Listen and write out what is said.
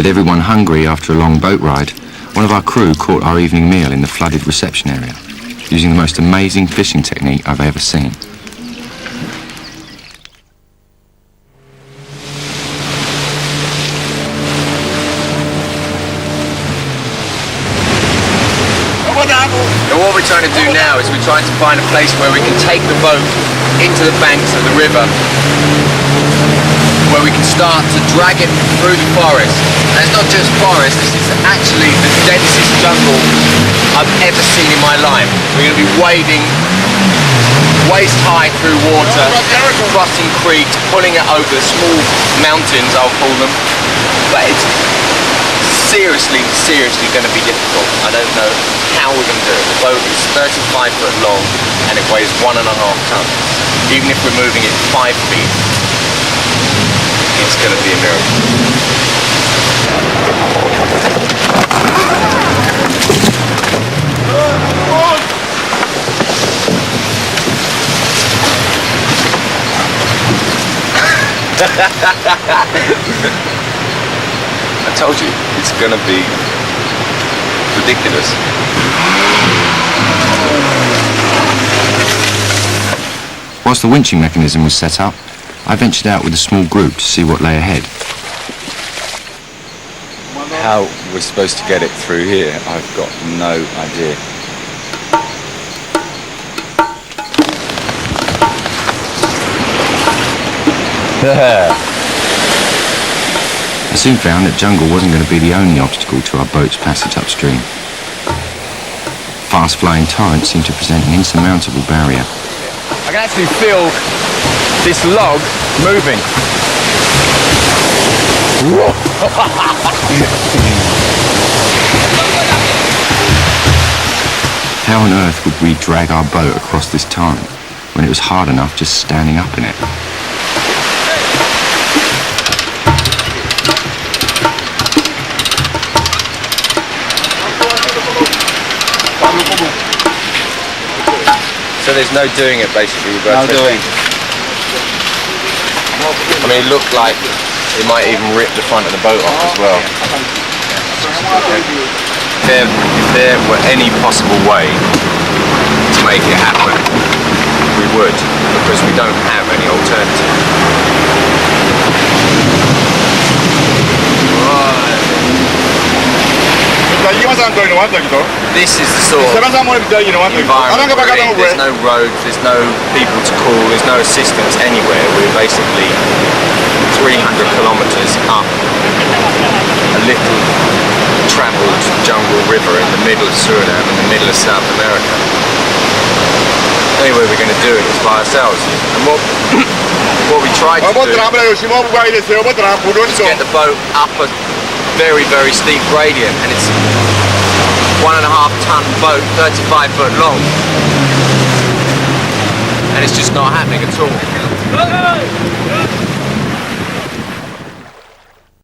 everyone hungry after a long boat ride, one of our crew caught our evening meal in the flooded reception area, using the most amazing fishing technique I've ever seen. And what we're trying to do now is we're trying to find a place where we can take the boat into the banks of the river, where we can start to drag it through the forest. And it's not just forest, this is actually the densest jungle I've ever seen in my life. We're going to be wading waist high through water, crossing creeks, pulling it over small mountains, I'll call them. But it's seriously going to be difficult. I don't know how we're going to do it. The boat is 35 foot long and it weighs 1.5 tons. Even if we're moving it 5 feet, it's going to be a miracle. I told you, it's going to be ridiculous. Whilst the winching mechanism was set up, I ventured out with a small group to see what lay ahead. How we're supposed to get it through here, I've got no idea. I soon found that jungle wasn't going to be the only obstacle to our boat's passage upstream. Fast-flowing torrents seemed to present an insurmountable barrier. I can actually feel this log moving. How on earth would we drag our boat across this torrent when it was hard enough just standing up in it? So there's no doing it basically? No doing. I mean, it looked like it might even rip the front of the boat off as well. If there were any possible way to make it happen, we would, because we don't have any alternative. This is the sort of environment we're in. There's no roads, there's no people to call, there's no assistance anywhere. We're basically 300 kilometers up a little travelled jungle river in the middle of Suriname, in the middle of South America. The only way we're going to do it is by ourselves. And what we tried to do is get the boat up a very, very steep gradient, and it's 1.5 ton boat, 35 foot long, and it's just not happening at all.